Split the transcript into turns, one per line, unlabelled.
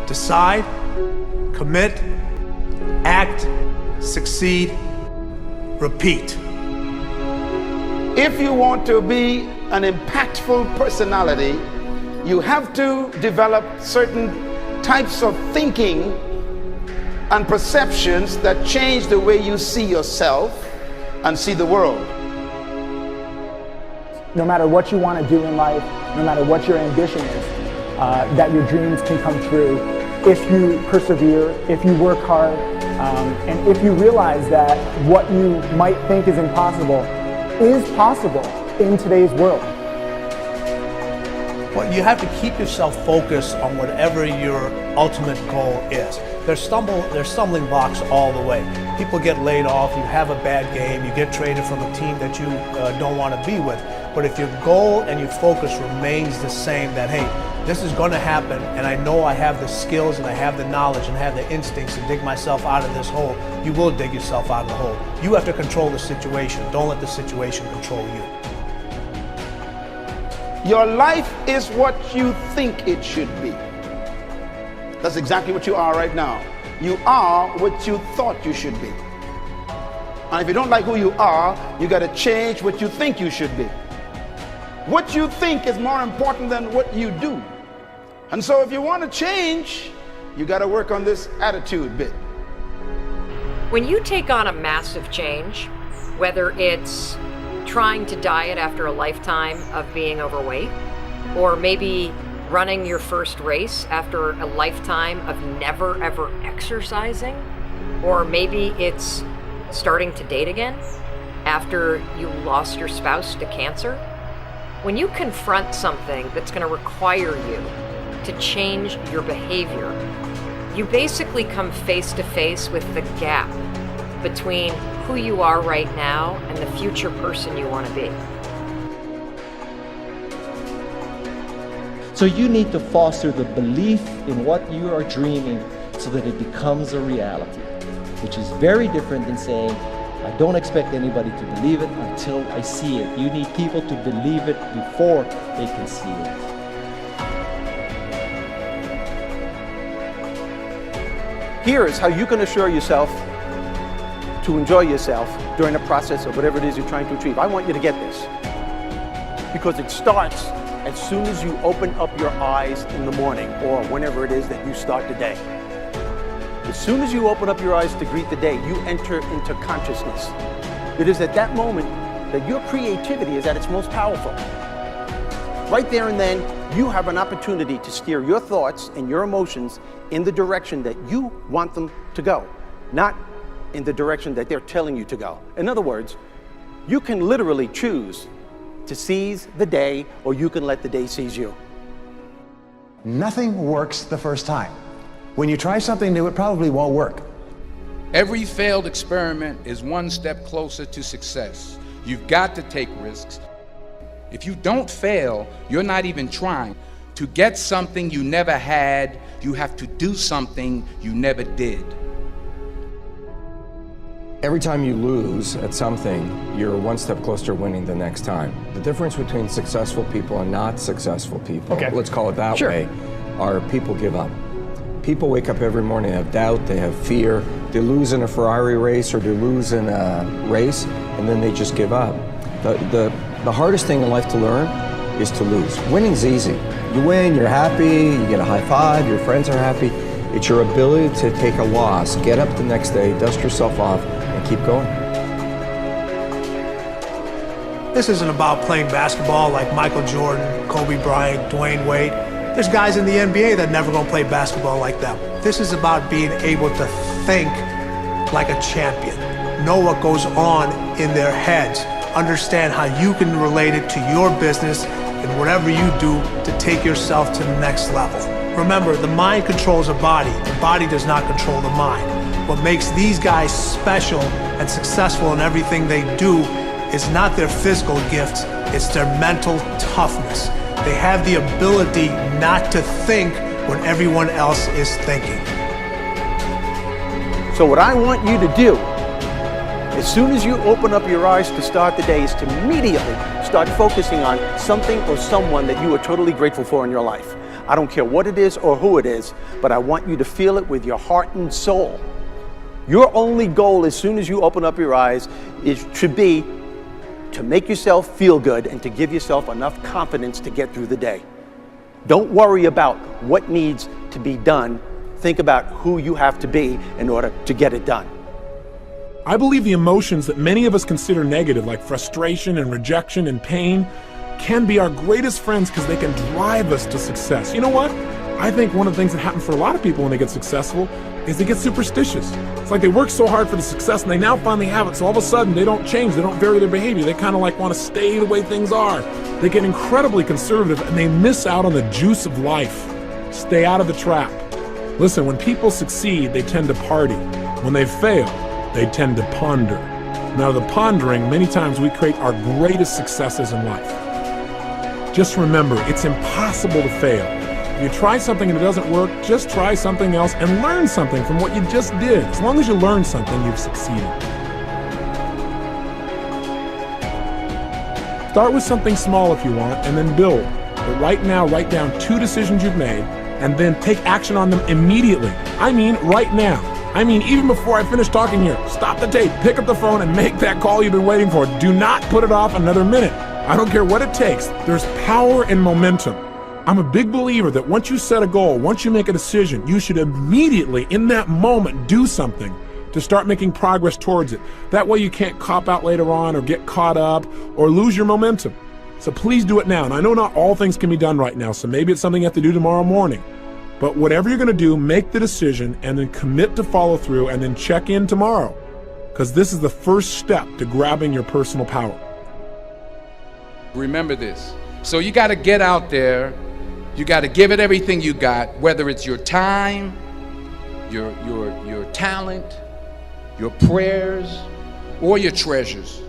Decide, commit, act, succeed, repeat.
If you want to be an impactful personality, you have to develop certain types of thinking and perceptions that change the way you see yourself and see the world.
No matter what you want to do in life, no matter what your ambition is, that your dreams can come true if you persevere, if you work hard, and if you realize that what you might think is impossible is possible in today's world.
Well, you have to keep yourself focused on whatever your ultimate goal is. There's stumbling blocks all the way. People get laid off, you have a bad game, you get traded from a team that you don't want to be with. But if your goal and your focus remains the same, that hey, this is going to happen, and I know I have the skills and I have the knowledge and I have the instincts to dig myself out of this hole, you will dig yourself out of the hole. You have to control the situation. Don't let the situation control you.
Your life is what you think it should be. That's exactly what you are right now. You are what you thought you should be. And if you don't like who you are, you got to change what you think you should be. What you think is more important than what you do. And so if you want to change, you got to work on this attitude bit.
When you take on a massive change, whether it's trying to diet after a lifetime of being overweight, or maybe running your first race after a lifetime of never ever exercising, or maybe it's starting to date again after you lost your spouse to cancer. When you confront something that's going to require you to change your behavior, you basically come face to face with the gap between who you are right now and the future person you want to be.
So you need to foster the belief in what you are dreaming so that it becomes a reality, which is very different than saying, I don't expect anybody to believe it until I see it. You need people to believe it before they can see it.
Here is how you can assure yourself to enjoy yourself during the process of whatever it is you're trying to achieve. I want you to get this, because it starts as soon as you open up your eyes in the morning or whenever it is that you start the day. As soon as you open up your eyes to greet the day, you enter into consciousness. It is at that moment that your creativity is at its most powerful. Right there and then, you have an opportunity to steer your thoughts and your emotions in the direction that you want them to go, not in the direction that they're telling you to go. In other words, you can literally choose to seize the day, or you can let the day seize you.
Nothing works the first time. When you try something new, it probably won't work.
Every failed experiment is one step closer to success. You've got to take risks. If you don't fail, you're not even trying. To get something you never had, you have to do something you never did.
Every time you lose at something, you're one step closer to winning the next time. The difference between successful people and not successful people, let's call it that way, are people give up. People wake up every morning, they have doubt, they have fear, they lose in a Ferrari race or they lose in a race, and then they just give up. The hardest thing in life to learn is to lose. Winning's easy. You win, you're happy, you get a high five, your friends are happy. It's your ability to take a loss, get up the next day, dust yourself off, and keep going.
This isn't about playing basketball like Michael Jordan, Kobe Bryant, Dwayne Wade. There's guys in the NBA that never gonna play basketball like them. This is about being able to think like a champion, know what goes on in their heads, understand how you can relate it to your business and whatever you do to take yourself to the next level. Remember, the mind controls the body does not control the mind. What makes these guys special and successful in everything they do is not their physical gifts, it's their mental toughness. They have the ability not to think when everyone else is thinking.
So what I want you to do, as soon as you open up your eyes to start the day, is to immediately start focusing on something or someone that you are totally grateful for in your life. I don't care what it is or who it is, but I want you to feel it with your heart and soul. Your only goal as soon as you open up your eyes should be to make yourself feel good and to give yourself enough confidence to get through the day. Don't worry about what needs to be done. Think about who you have to be in order to get it done.
I believe the emotions that many of us consider negative, like frustration and rejection and pain, can be our greatest friends because they can drive us to success. You know what? I think one of the things that happens for a lot of people when they get successful is they get superstitious. It's like they work so hard for the success and they now finally have it, so all of a sudden they don't change, they don't vary their behavior, they kind of like want to stay the way things are. They get incredibly conservative and they miss out on the juice of life. Stay out of the trap. Listen, when people succeed, they tend to party. When they fail, they tend to ponder. Now, the pondering, many times we create our greatest successes in life. Just remember, it's impossible to fail. If you try something and it doesn't work, just try something else and learn something from what you just did. As long as you learn something, you've succeeded. Start with something small if you want, and then build. But right now, write down 2 decisions you've made, and then take action on them immediately. I mean, right now. I mean, even before I finish talking here, stop the tape, pick up the phone, and make that call you've been waiting for. Do not put it off another minute. I don't care what it takes. There's power in momentum. I'm a big believer that once you set a goal, once you make a decision, you should immediately, in that moment, do something to start making progress towards it. That way you can't cop out later on or get caught up or lose your momentum. So please do it now. And I know not all things can be done right now, so maybe it's something you have to do tomorrow morning. But whatever you're going to do, make the decision and then commit to follow through and then check in tomorrow. Because this is the first step to grabbing your personal power.
Remember this. So you got to get out there. You got to give it everything you got, whether it's your time, your talent, your prayers, or your treasures.